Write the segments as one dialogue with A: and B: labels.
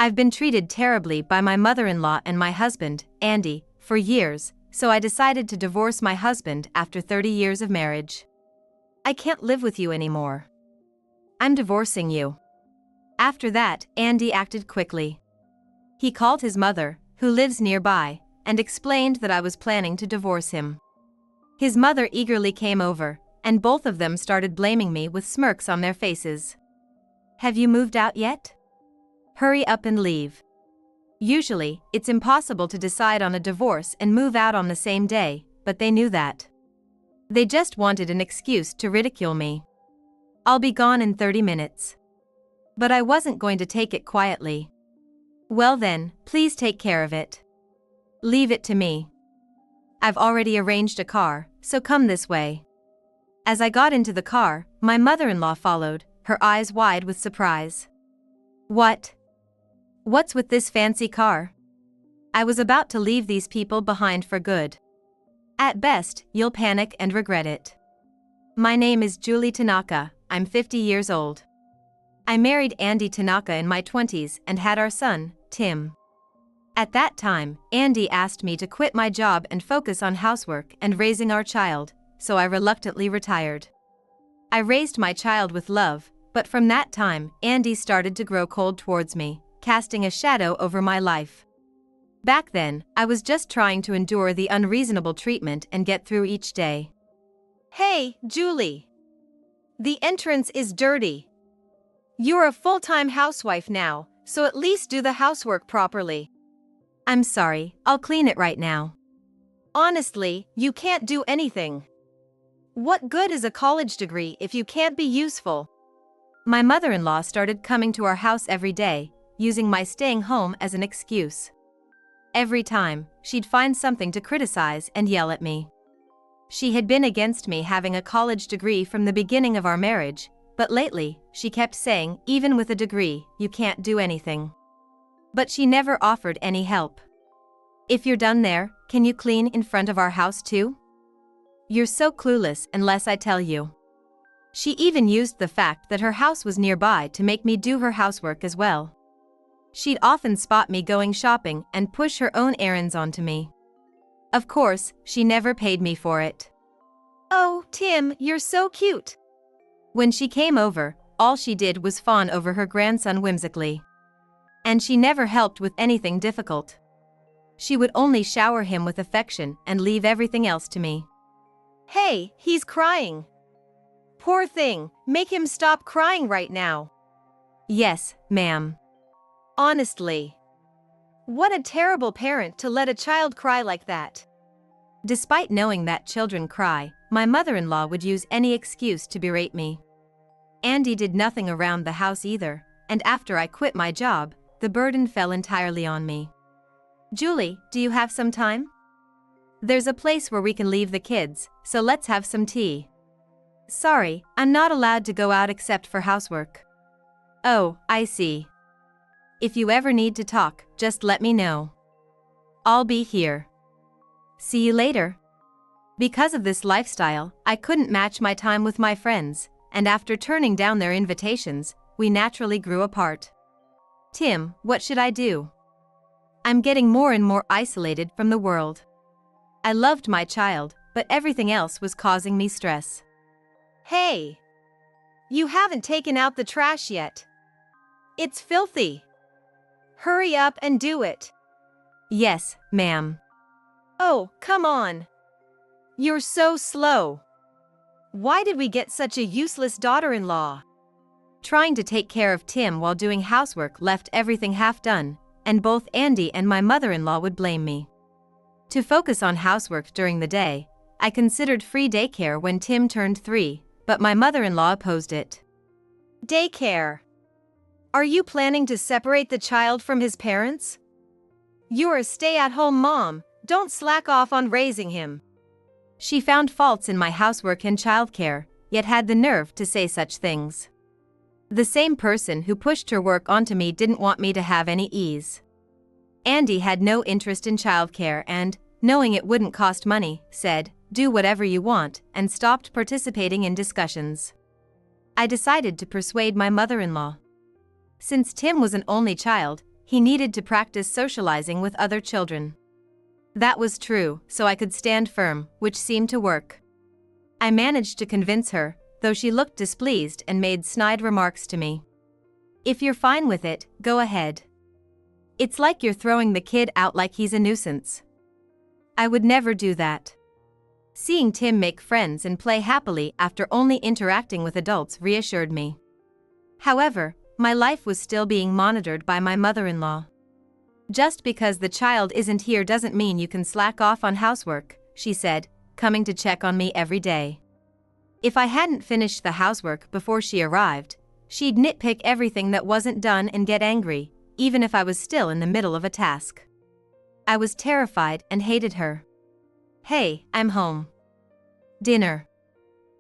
A: I've been treated terribly by my mother-in-law and my husband, Andy, for years, so I decided to divorce my husband after 30 years of marriage. I can't live with you anymore. I'm divorcing you. After that, Andy acted quickly. He called his mother, who lives nearby, and explained that I was planning to divorce him. His mother eagerly came over, and both of them started blaming me with smirks on their faces. Have you moved out yet? Hurry up and leave. Usually, it's impossible to decide on a divorce and move out on the same day, but they knew that. They just wanted an excuse to ridicule me. I'll be gone in 30 minutes. But I wasn't going to take it quietly. Well then, please take care of it. Leave it to me. I've already arranged a car, so come this way. As I got into the car, my mother-in-law followed, her eyes wide with surprise. What? What's with this fancy car? I was about to leave these people behind for good. At best, you'll panic and regret it. My name is Julie Tanaka, I'm 50 years old. I married Andy Tanaka in my 20s and had our son, Tim. At that time, Andy asked me to quit my job and focus on housework and raising our child, so I reluctantly retired. I raised my child with love, but from that time, Andy started to grow cold towards me, casting a shadow over my life. Back then, I was just trying to endure the unreasonable treatment and get through each day. Hey, Julie. The entrance is dirty. You're a full-time housewife now, so at least do the housework properly. I'm sorry, I'll clean it right now. Honestly, you can't do anything. What good is a college degree if you can't be useful? My mother-in-law started coming to our house every day, using my staying home as an excuse. Every time, she'd find something to criticize and yell at me. She had been against me having a college degree from the beginning of our marriage, but lately, she kept saying, even with a degree, you can't do anything. But she never offered any help. If you're done there, can you clean in front of our house too? You're so clueless unless I tell you. She even used the fact that her house was nearby to make me do her housework as well. She'd often spot me going shopping and push her own errands onto me. Of course, she never paid me for it. Oh, Tim, you're so cute. When she came over, all she did was fawn over her grandson whimsically. And she never helped with anything difficult. She would only shower him with affection and leave everything else to me. Hey, he's crying. Poor thing, make him stop crying right now. Yes, ma'am. Honestly. What a terrible parent to let a child cry like that. Despite knowing that children cry, my mother-in-law would use any excuse to berate me. Andy did nothing around the house either, and after I quit my job, the burden fell entirely on me. Julie, do you have some time? There's a place where we can leave the kids, so let's have some tea. Sorry, I'm not allowed to go out except for housework. Oh, I see. If you ever need to talk, just let me know. I'll be here. See you later. Because of this lifestyle, I couldn't match my time with my friends, and after turning down their invitations, we naturally grew apart. Tim, what should I do? I'm getting more and more isolated from the world. I loved my child, but everything else was causing me stress. Hey! You haven't taken out the trash yet. It's filthy. Hurry up and do it. Yes, ma'am. Oh, come on. You're so slow. Why did we get such a useless daughter-in-law? Trying to take care of Tim while doing housework left everything half done, and both Andy and my mother-in-law would blame me. To focus on housework during the day, I considered free daycare when Tim turned 3, but my mother-in-law opposed it. Daycare? Are you planning to separate the child from his parents? You're a stay-at-home mom, don't slack off on raising him. She found faults in my housework and childcare, yet had the nerve to say such things. The same person who pushed her work onto me didn't want me to have any ease. Andy had no interest in childcare and, knowing it wouldn't cost money, said, "Do whatever you want," and stopped participating in discussions. I decided to persuade my mother-in-law. Since Tim was an only child, he needed to practice socializing with other children. That was true, so I could stand firm, which seemed to work. I managed to convince her, though she looked displeased and made snide remarks to me. If you're fine with it, go ahead. It's like you're throwing the kid out like he's a nuisance. I would never do that. Seeing Tim make friends and play happily after only interacting with adults reassured me. However, my life was still being monitored by my mother-in-law. Just because the child isn't here doesn't mean you can slack off on housework, she said, coming to check on me every day. If I hadn't finished the housework before she arrived, she'd nitpick everything that wasn't done and get angry, even if I was still in the middle of a task. I was terrified and hated her. Hey, I'm home. Dinner.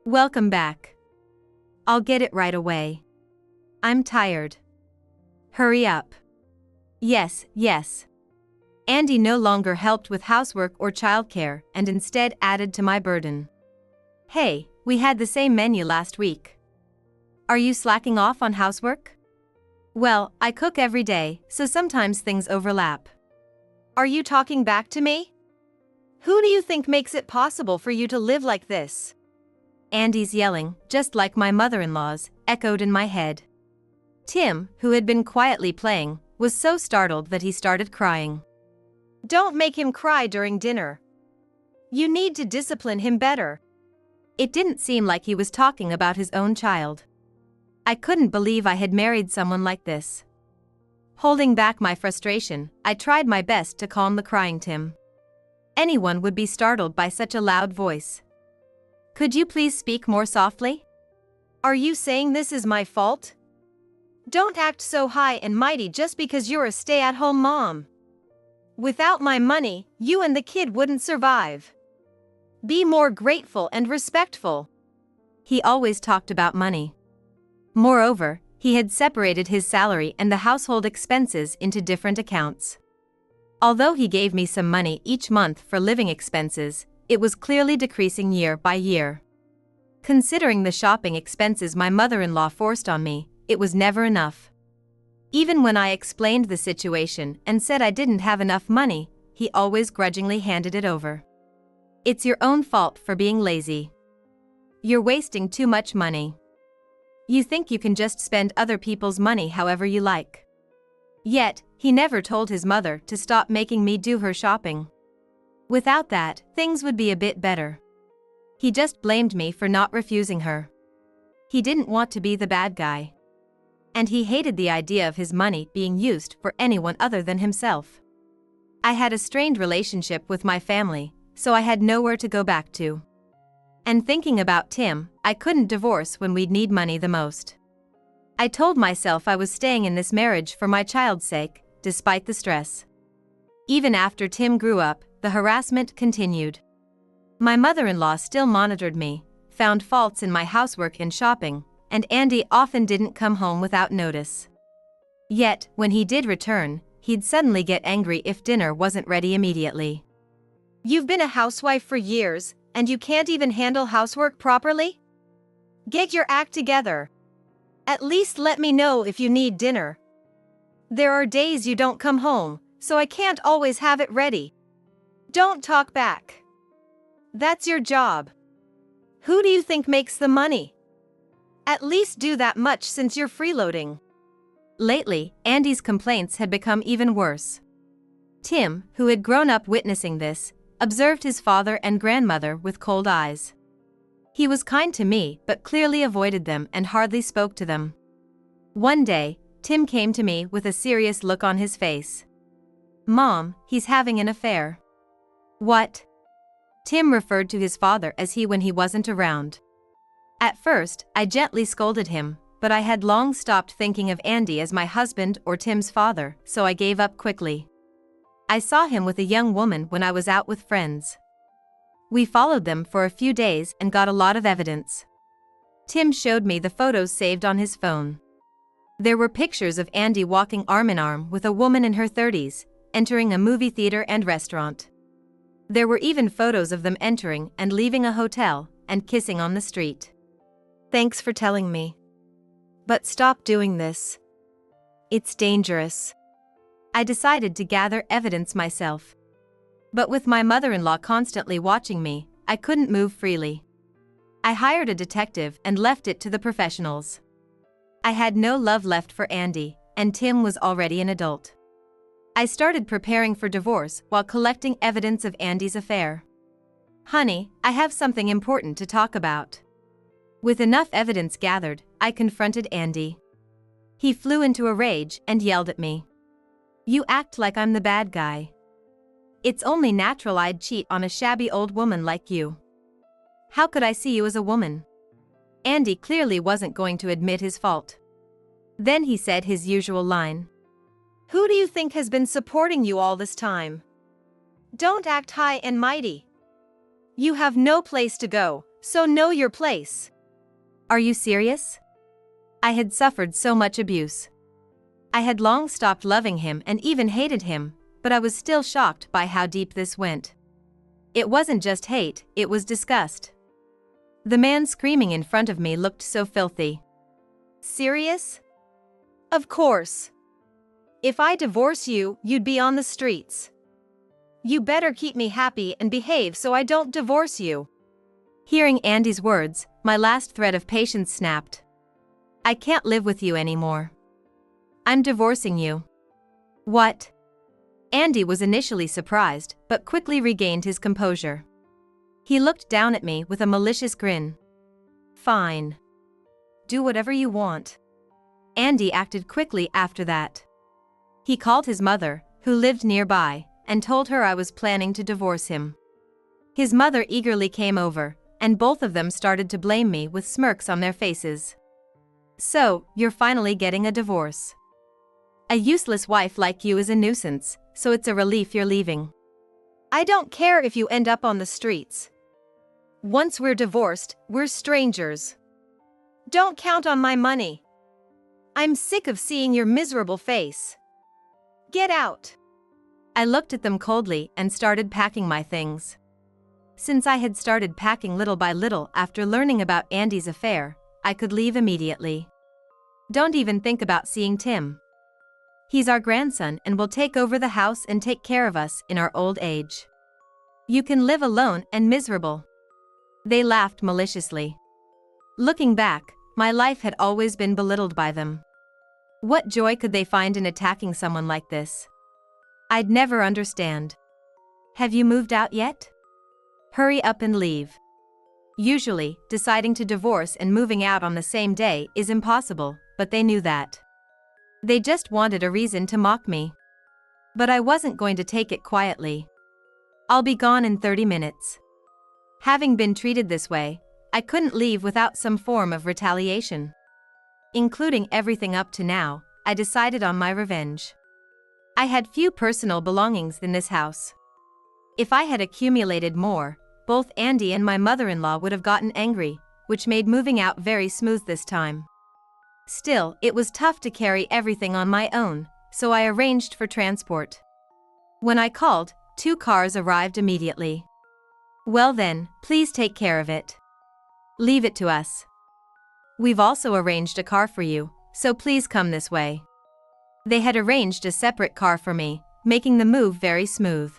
A: Welcome back. I'll get it right away. I'm tired. Hurry up. Yes, yes. Andy no longer helped with housework or childcare and instead added to my burden. Hey, we had the same menu last week. Are you slacking off on housework? Well, I cook every day, so sometimes things overlap. Are you talking back to me? Who do you think makes it possible for you to live like this? Andy's yelling, just like my mother-in-law's, echoed in my head. Tim, who had been quietly playing, was so startled that he started crying. Don't make him cry during dinner. You need to discipline him better. It didn't seem like he was talking about his own child. I couldn't believe I had married someone like this. Holding back my frustration, I tried my best to calm the crying Tim. Anyone would be startled by such a loud voice. Could you please speak more softly? Are you saying this is my fault? Don't act so high and mighty just because you're a stay-at-home mom. Without my money, you and the kid wouldn't survive. Be more grateful and respectful. He always talked about money. Moreover, he had separated his salary and the household expenses into different accounts. Although he gave me some money each month for living expenses, it was clearly decreasing year by year. Considering the shopping expenses my mother-in-law forced on me, it was never enough. Even when I explained the situation and said I didn't have enough money, he always grudgingly handed it over. It's your own fault for being lazy. You're wasting too much money. You think you can just spend other people's money however you like. Yet, he never told his mother to stop making me do her shopping. Without that, things would be a bit better. He just blamed me for not refusing her. He didn't want to be the bad guy. And he hated the idea of his money being used for anyone other than himself. I had a strained relationship with my family, so I had nowhere to go back to. And thinking about Tim, I couldn't divorce when we'd need money the most. I told myself I was staying in this marriage for my child's sake, despite the stress. Even after Tim grew up, the harassment continued. My mother-in-law still monitored me, found faults in my housework and shopping, and Andy often didn't come home without notice. Yet, when he did return, he'd suddenly get angry if dinner wasn't ready immediately. You've been a housewife for years, and you can't even handle housework properly? Get your act together. At least let me know if you need dinner. There are days you don't come home, so I can't always have it ready. Don't talk back. That's your job. Who do you think makes the money? At least do that much since you're freeloading. Lately, Andy's complaints had become even worse. Tim, who had grown up witnessing this, observed his father and grandmother with cold eyes. He was kind to me but clearly avoided them and hardly spoke to them. One day, Tim came to me with a serious look on his face. Mom, he's having an affair. What? Tim referred to his father as he when he wasn't around. At first, I gently scolded him, but I had long stopped thinking of Andy as my husband or Tim's father, so I gave up quickly. I saw him with a young woman when I was out with friends. We followed them for a few days and got a lot of evidence. Tim showed me the photos saved on his phone. There were pictures of Andy walking arm in arm with a woman in her 30s, entering a movie theater and restaurant. There were even photos of them entering and leaving a hotel and kissing on the street. Thanks for telling me. But stop doing this. It's dangerous. I decided to gather evidence myself. But with my mother-in-law constantly watching me, I couldn't move freely. I hired a detective and left it to the professionals. I had no love left for Andy, and Tim was already an adult. I started preparing for divorce while collecting evidence of Andy's affair. "Honey, I have something important to talk about." With enough evidence gathered, I confronted Andy. He flew into a rage and yelled at me. "You act like I'm the bad guy. It's only natural I'd cheat on a shabby old woman like you. How could I see you as a woman?" Andy clearly wasn't going to admit his fault. Then he said his usual line. "Who do you think has been supporting you all this time? Don't act high and mighty. You have no place to go, so know your place." Are you serious? I had suffered so much abuse. I had long stopped loving him and even hated him, but I was still shocked by how deep this went. It wasn't just hate, it was disgust. The man screaming in front of me looked so filthy. "Serious? Of course. If I divorce you, you'd be on the streets. You better keep me happy and behave so I don't divorce you." Hearing Andy's words, my last thread of patience snapped. "I can't live with you anymore. I'm divorcing you." "What?" Andy was initially surprised, but quickly regained his composure. He looked down at me with a malicious grin. "Fine. Do whatever you want." Andy acted quickly after that. He called his mother, who lived nearby, and told her I was planning to divorce him. His mother eagerly came over, and both of them started to blame me with smirks on their faces. "So, you're finally getting a divorce. A useless wife like you is a nuisance, so it's a relief you're leaving. I don't care if you end up on the streets. Once we're divorced, we're strangers. Don't count on my money. I'm sick of seeing your miserable face. Get out." I looked at them coldly and started packing my things. Since I had started packing little by little after learning about Andy's affair, I could leave immediately. Don't even think about seeing Tim. He's our grandson and will take over the house and take care of us in our old age. You can live alone and miserable. They laughed maliciously. Looking back, my life had always been belittled by them. What joy could they find in attacking someone like this? I'd never understand. "Have you moved out yet? Hurry up and leave." Usually, deciding to divorce and moving out on the same day is impossible, but they knew that. They just wanted a reason to mock me. But I wasn't going to take it quietly. "I'll be gone in 30 minutes. Having been treated this way, I couldn't leave without some form of retaliation. Including everything up to now, I decided on my revenge. I had few personal belongings in this house. If I had accumulated more, both Andy and my mother-in-law would have gotten angry, which made moving out very smooth this time. Still, it was tough to carry everything on my own, so I arranged for transport. When I called, 2 cars arrived immediately. "Well then, please take care of it. Leave it to us. We've also arranged a car for you, so please come this way." They had arranged a separate car for me, making the move very smooth.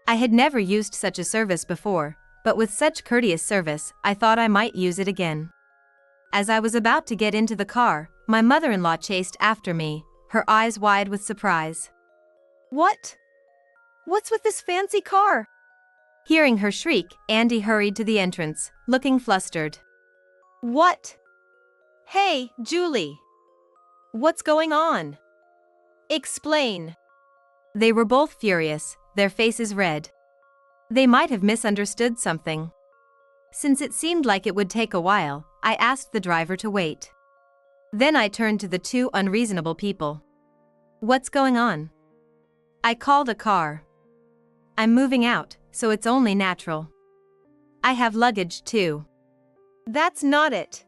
A: I had never used such a service before, but with such courteous service, I thought I might use it again. As I was about to get into the car, my mother-in-law chased after me, her eyes wide with surprise. "What? What's with this fancy car?" Hearing her shriek, Andy hurried to the entrance, looking flustered. "What? Hey, Julie. What's going on? Explain." They were both furious, their faces red. They might have misunderstood something. Since it seemed like it would take a while, I asked the driver to wait. Then I turned to the 2 unreasonable people. "What's going on?" "I called a car. I'm moving out, so it's only natural. I have luggage too." "That's not it.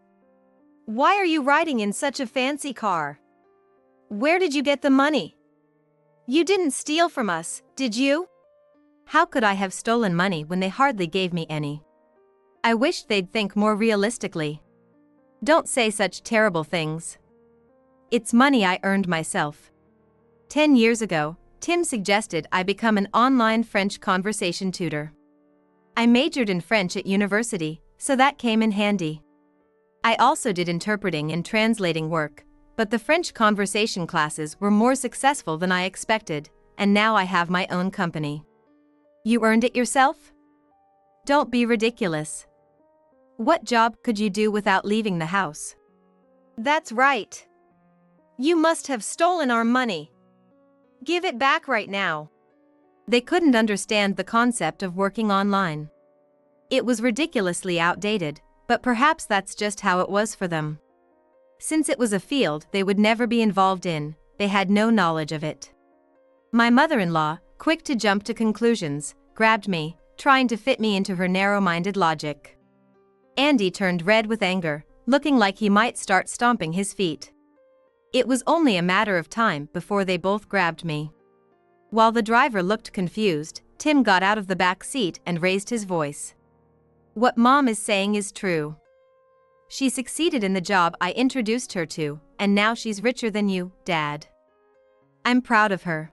A: Why are you riding in such a fancy car? Where did you get the money? You didn't steal from us, did you?" How could I have stolen money when they hardly gave me any? I wished they'd think more realistically. Don't say such terrible things. It's money I earned myself. 10 years ago, Tim suggested I become an online French conversation tutor. I majored in French at university, so that came in handy. I also did interpreting and translating work, but the French conversation classes were more successful than I expected, and now I have my own company. You earned it yourself? Don't be ridiculous. What job could you do without leaving the house? That's right. You must have stolen our money. Give it back right now. They couldn't understand the concept of working online. It was ridiculously outdated, but perhaps that's just how it was for them. Since it was a field they would never be involved in, they had no knowledge of it. My mother-in-law, quick to jump to conclusions, grabbed me, trying to fit me into her narrow-minded logic. Andy turned red with anger, looking like he might start stomping his feet. It was only a matter of time before they both grabbed me. While the driver looked confused, Tim got out of the back seat and raised his voice. What Mom is saying is true. She succeeded in the job I introduced her to, and now she's richer than you, Dad. I'm proud of her.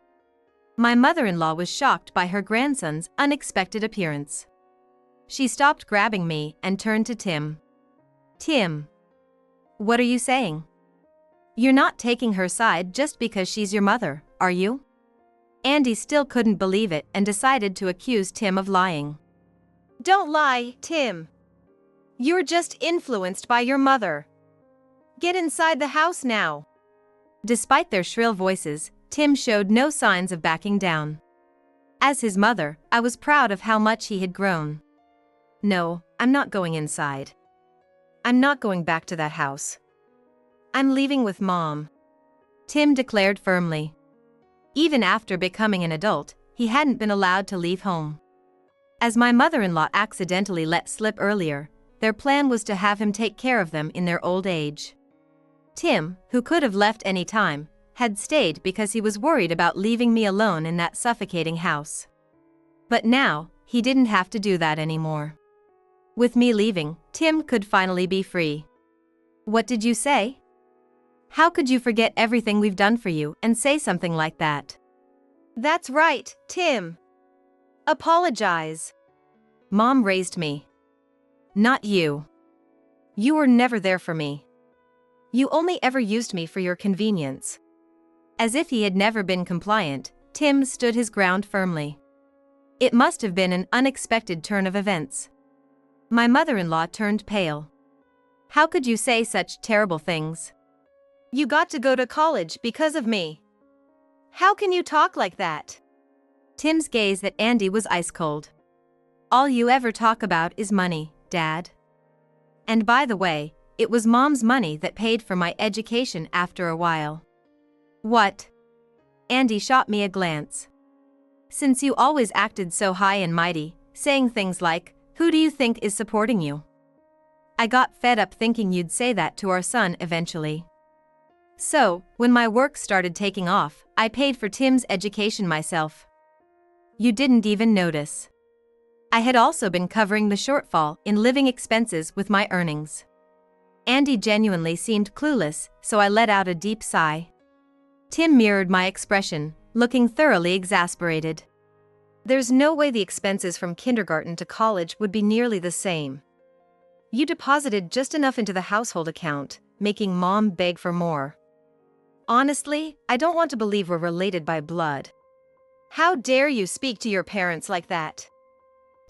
A: My mother-in-law was shocked by her grandson's unexpected appearance. She stopped grabbing me and turned to Tim. Tim. What are you saying? You're not taking her side just because she's your mother, are you? Andy still couldn't believe it and decided to accuse Tim of lying. Don't lie, Tim. You're just influenced by your mother. Get inside the house now. Despite their shrill voices, Tim showed no signs of backing down. As his mother, I was proud of how much he had grown. No, I'm not going inside. I'm not going back to that house. I'm leaving with Mom. Tim declared firmly. Even after becoming an adult, he hadn't been allowed to leave home. As my mother-in-law accidentally let slip earlier, their plan was to have him take care of them in their old age. Tim, who could have left any time, had stayed because he was worried about leaving me alone in that suffocating house. But now, he didn't have to do that anymore. With me leaving, Tim could finally be free. What did you say? How could you forget everything we've done for you and say something like that? That's right, Tim. Apologize. Mom raised me. Not you. You were never there for me. You only ever used me for your convenience. As if he had never been compliant, Tim stood his ground firmly. It must have been an unexpected turn of events. My mother-in-law turned pale. How could you say such terrible things? You got to go to college because of me. How can you talk like that? Tim's gaze at Andy was ice cold. All you ever talk about is money, Dad. And by the way, it was Mom's money that paid for my education after a while. What? Andy shot me a glance. Since you always acted so high and mighty, saying things like, who do you think is supporting you? I got fed up thinking you'd say that to our son eventually. So, when my work started taking off, I paid for Tim's education myself. You didn't even notice. I had also been covering the shortfall in living expenses with my earnings. Andy genuinely seemed clueless, so I let out a deep sigh. Tim mirrored my expression, looking thoroughly exasperated. There's no way the expenses from kindergarten to college would be nearly the same. You deposited just enough into the household account, making Mom beg for more. Honestly, I don't want to believe we're related by blood. How dare you speak to your parents like that?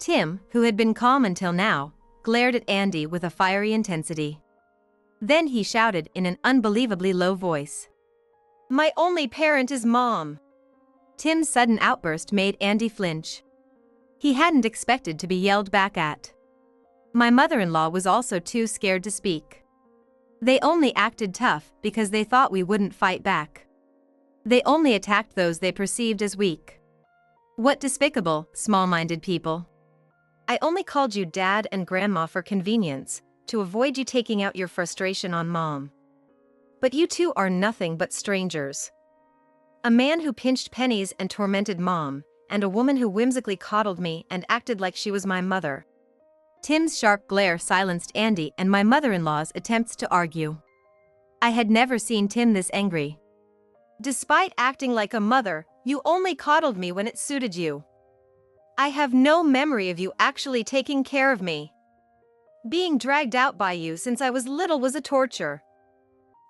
A: Tim, who had been calm until now, glared at Andy with a fiery intensity. Then he shouted in an unbelievably low voice. My only parent is Mom. Tim's sudden outburst made Andy flinch. He hadn't expected to be yelled back at. My mother-in-law was also too scared to speak. They only acted tough because they thought we wouldn't fight back. They only attacked those they perceived as weak. What despicable, small-minded people. I only called you Dad and Grandma for convenience, to avoid you taking out your frustration on Mom. But you two are nothing but strangers. A man who pinched pennies and tormented Mom, and a woman who whimsically coddled me and acted like she was my mother. Tim's sharp glare silenced Andy and my mother-in-law's attempts to argue. I had never seen Tim this angry. Despite acting like a mother, you only coddled me when it suited you. I have no memory of you actually taking care of me. Being dragged out by you since I was little was a torture.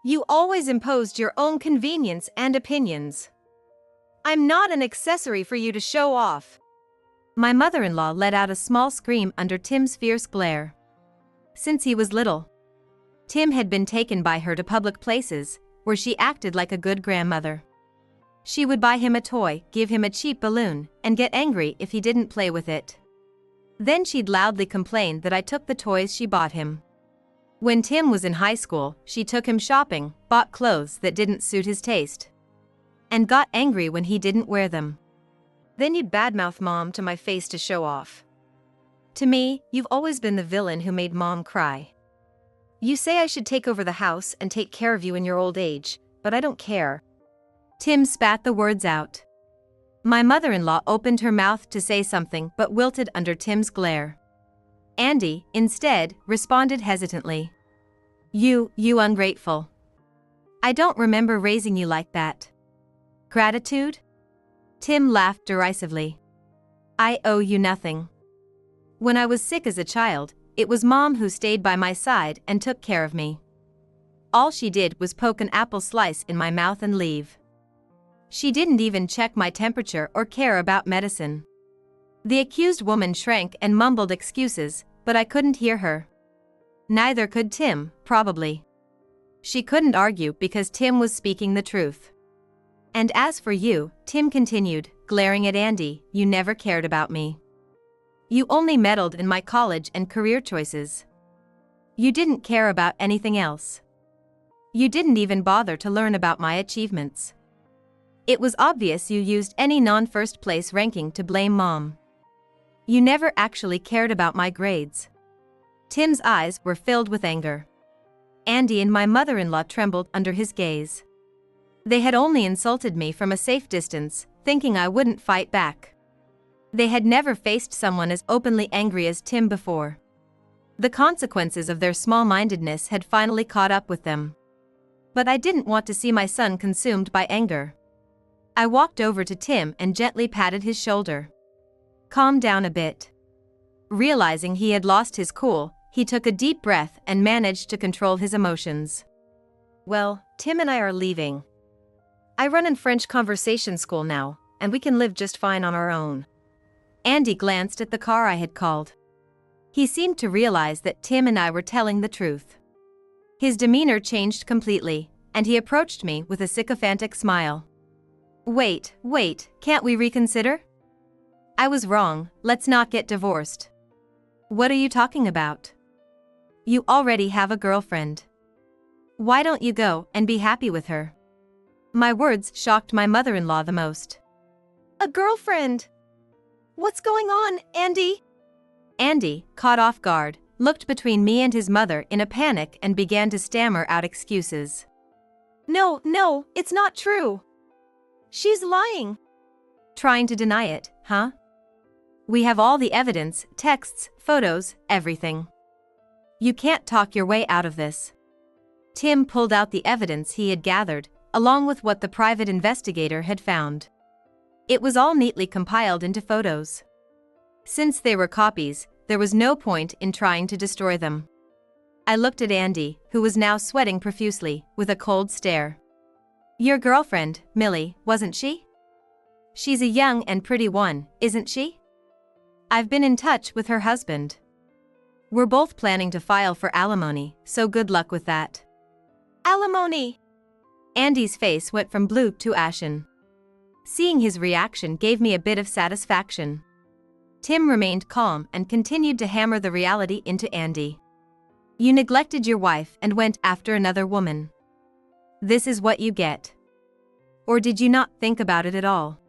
A: You always imposed your own convenience and opinions. I'm not an accessory for you to show off. My mother-in-law let out a small scream under Tim's fierce glare. Since he was little, Tim had been taken by her to public places, where she acted like a good grandmother. She would buy him a toy, give him a cheap balloon, and get angry if he didn't play with it. Then she'd loudly complain that I took the toys she bought him. When Tim was in high school, she took him shopping, bought clothes that didn't suit his taste, and got angry when he didn't wear them. Then you'd badmouth Mom to my face to show off. To me, you've always been the villain who made Mom cry. You say I should take over the house and take care of you in your old age, but I don't care. Tim spat the words out. My mother-in-law opened her mouth to say something but wilted under Tim's glare. Andy, instead, responded hesitantly. You ungrateful. I don't remember raising you like that. Gratitude? Tim laughed derisively. I owe you nothing. When I was sick as a child, it was Mom who stayed by my side and took care of me. All she did was poke an apple slice in my mouth and leave. She didn't even check my temperature or care about medicine. The accused woman shrank and mumbled excuses, but I couldn't hear her. Neither could Tim, probably. She couldn't argue because Tim was speaking the truth. And as for you, Tim continued, glaring at Andy, you never cared about me. You only meddled in my college and career choices. You didn't care about anything else. You didn't even bother to learn about my achievements. It was obvious you used any non-first place ranking to blame Mom. You never actually cared about my grades. Tim's eyes were filled with anger. Andy and my mother-in-law trembled under his gaze. They had only insulted me from a safe distance, thinking I wouldn't fight back. They had never faced someone as openly angry as Tim before. The consequences of their small-mindedness had finally caught up with them. But I didn't want to see my son consumed by anger. I walked over to Tim and gently patted his shoulder. Calm down a bit. Realizing he had lost his cool, he took a deep breath and managed to control his emotions. Well, Tim and I are leaving. I run in French conversation school now, and we can live just fine on our own. Andy glanced at the car I had called. He seemed to realize that Tim and I were telling the truth. His demeanor changed completely, and he approached me with a sycophantic smile. Wait, can't we reconsider? I was wrong, let's not get divorced. What are you talking about? You already have a girlfriend. Why don't you go and be happy with her? My words shocked my mother-in-law the most. A girlfriend? What's going on, Andy? Andy, caught off guard, looked between me and his mother in a panic and began to stammer out excuses. No, it's not true. She's lying. Trying to deny it, huh? We have all the evidence, texts, photos, everything. You can't talk your way out of this. Tim pulled out the evidence he had gathered, along with what the private investigator had found. It was all neatly compiled into photos. Since they were copies, there was no point in trying to destroy them. I looked at Andy, who was now sweating profusely, with a cold stare. Your girlfriend, Millie, wasn't she? She's a young and pretty one, isn't she? I've been in touch with her husband. We're both planning to file for alimony, so good luck with that. Alimony! Andy's face went from blue to ashen. Seeing his reaction gave me a bit of satisfaction. Tim remained calm and continued to hammer the reality into Andy. You neglected your wife and went after another woman. This is what you get. Or did you not think about it at all?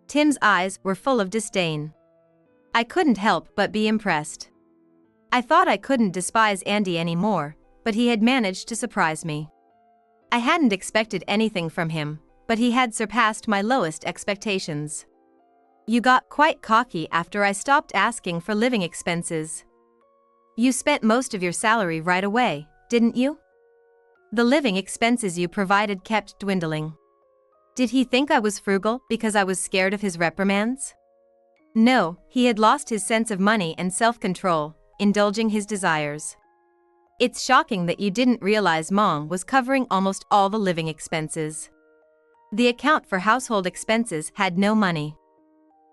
A: Tim's eyes were full of disdain. I couldn't help but be impressed. I thought I couldn't despise Andy anymore, but he had managed to surprise me. I hadn't expected anything from him, but he had surpassed my lowest expectations. You got quite cocky after I stopped asking for living expenses. You spent most of your salary right away, didn't you? The living expenses you provided kept dwindling. Did he think I was frugal because I was scared of his reprimands? No, he had lost his sense of money and self-control, indulging his desires. It's shocking that you didn't realize Mom was covering almost all the living expenses. The account for household expenses had no money.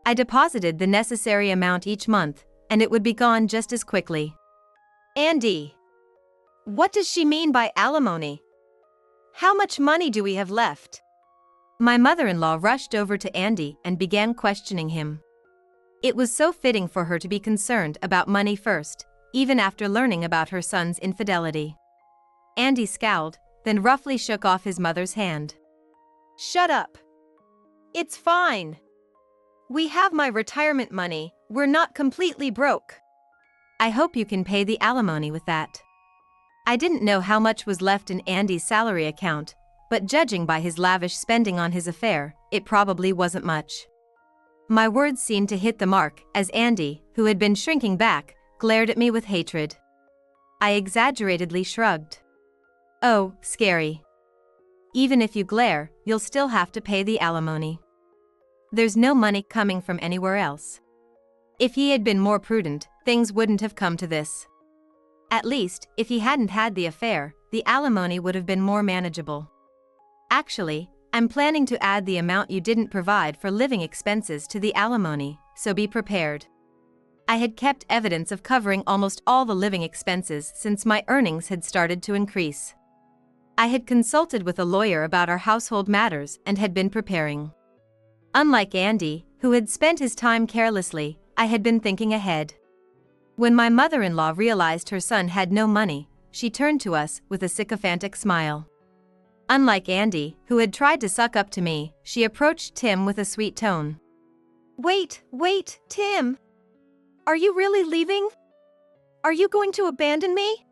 A: I deposited the necessary amount each month, and it would be gone just as quickly.
B: Andy, what does she mean by alimony? How much money do we have left?
A: My mother-in-law rushed over to Andy and began questioning him. It was so fitting for her to be concerned about money first, even after learning about her son's infidelity. Andy scowled, then roughly shook off his mother's hand.
B: Shut up. It's fine. We have my retirement money, we're not completely broke.
A: I hope you can pay the alimony with that. I didn't know how much was left in Andy's salary account, but judging by his lavish spending on his affair, it probably wasn't much. My words seemed to hit the mark as Andy, who had been shrinking back, glared at me with hatred. I exaggeratedly shrugged. Oh, scary. Even if you glare, you'll still have to pay the alimony. There's no money coming from anywhere else. If he had been more prudent, things wouldn't have come to this. At least, if he hadn't had the affair, the alimony would have been more manageable. Actually, I'm planning to add the amount you didn't provide for living expenses to the alimony, so be prepared. I had kept evidence of covering almost all the living expenses since my earnings had started to increase. I had consulted with a lawyer about our household matters and had been preparing. Unlike Andy, who had spent his time carelessly, I had been thinking ahead. When my mother-in-law realized her son had no money, she turned to us with a sycophantic smile. Unlike Andy, who had tried to suck up to me, she approached Tim with a sweet tone.
B: Wait, Tim. Are you really leaving? Are you going to abandon me?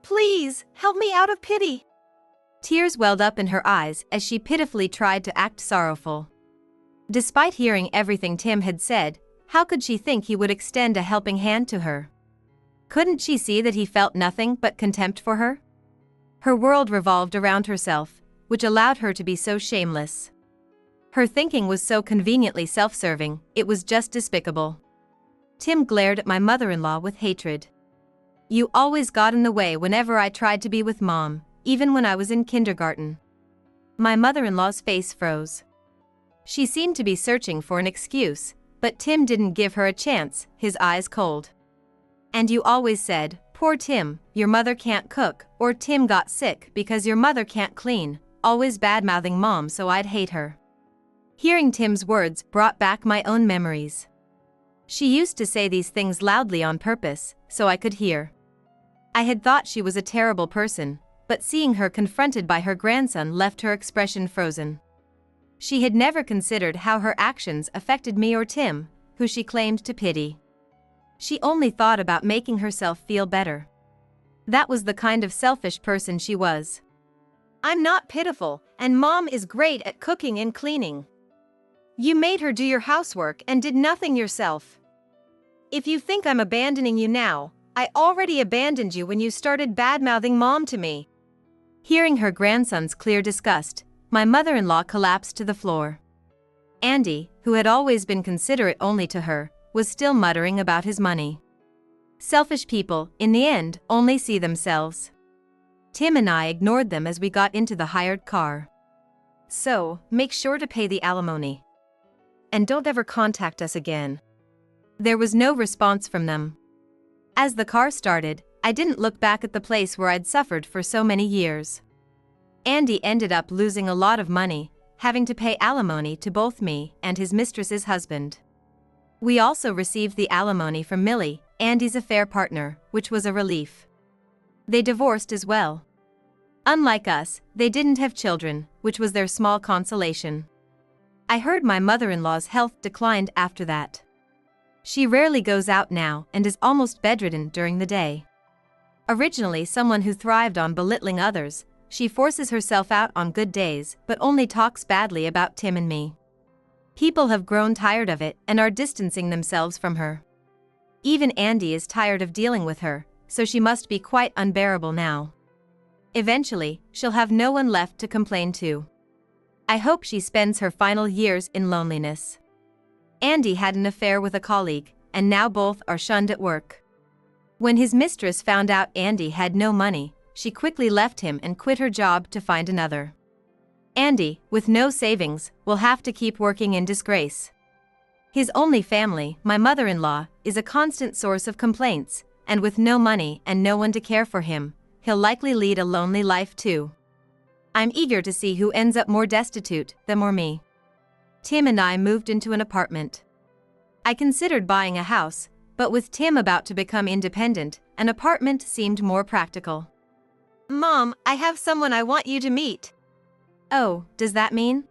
B: Please, help me out of pity.
A: Tears welled up in her eyes as she pitifully tried to act sorrowful. Despite hearing everything Tim had said, how could she think he would extend a helping hand to her? Couldn't she see that he felt nothing but contempt for her? Her world revolved around herself, which allowed her to be so shameless. Her thinking was so conveniently self-serving, it was just despicable. Tim glared at my mother-in-law with hatred. You always got in the way whenever I tried to be with Mom, even when I was in kindergarten. My mother-in-law's face froze. She seemed to be searching for an excuse, but Tim didn't give her a chance, his eyes cold. And you always said, poor Tim, your mother can't cook, or Tim got sick because your mother can't clean, always bad-mouthing Mom so I'd hate her. Hearing Tim's words brought back my own memories. She used to say these things loudly on purpose, so I could hear. I had thought she was a terrible person, but seeing her confronted by her grandson left her expression frozen. She had never considered how her actions affected me or Tim, who she claimed to pity. She only thought about making herself feel better. That was the kind of selfish person she was.
B: I'm not pitiful, and Mom is great at cooking and cleaning. You made her do your housework and did nothing yourself. If you think I'm abandoning you now, I already abandoned you when you started bad-mouthing Mom to me.
A: Hearing her grandson's clear disgust, my mother-in-law collapsed to the floor. Andy, who had always been considerate only to her, was still muttering about his money. Selfish people, in the end, only see themselves. Tim and I ignored them as we got into the hired car.
B: So, make sure to pay the alimony. And don't ever contact us again.
A: There was no response from them. As the car started, I didn't look back at the place where I'd suffered for so many years. Andy ended up losing a lot of money, having to pay alimony to both me and his mistress's husband. We also received the alimony from Millie, Andy's affair partner, which was a relief. They divorced as well. Unlike us, they didn't have children, which was their small consolation. I heard my mother-in-law's health declined after that. She rarely goes out now and is almost bedridden during the day. Originally someone who thrived on belittling others, she forces herself out on good days but only talks badly about Tim and me. People have grown tired of it and are distancing themselves from her. Even Andy is tired of dealing with her, so she must be quite unbearable now. Eventually, she'll have no one left to complain to. I hope she spends her final years in loneliness. Andy had an affair with a colleague, and now both are shunned at work. When his mistress found out Andy had no money, she quickly left him and quit her job to find another. Andy, with no savings, will have to keep working in disgrace. His only family, my mother-in-law, is a constant source of complaints, and with no money and no one to care for him, he'll likely lead a lonely life too. I'm eager to see who ends up more destitute, them or me. Tim and I moved into an apartment. I considered buying a house, but with Tim about to become independent, an apartment seemed more practical.
B: Mom, I have someone I want you to meet.
A: Oh, does that mean?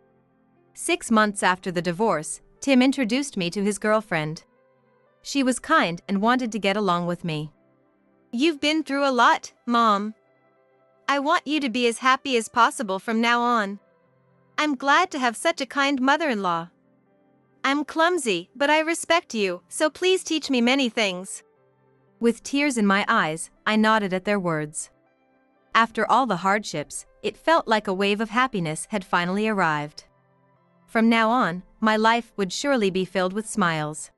A: 6 months after the divorce, Tim introduced me to his girlfriend. She was kind and wanted to get along with me.
B: You've been through a lot, Mom. I want you to be as happy as possible from now on. I'm glad to have such a kind mother-in-law. I'm clumsy, but I respect you, so please teach me many things.
A: With tears in my eyes, I nodded at their words. After all the hardships, it felt like a wave of happiness had finally arrived. From now on, my life would surely be filled with smiles.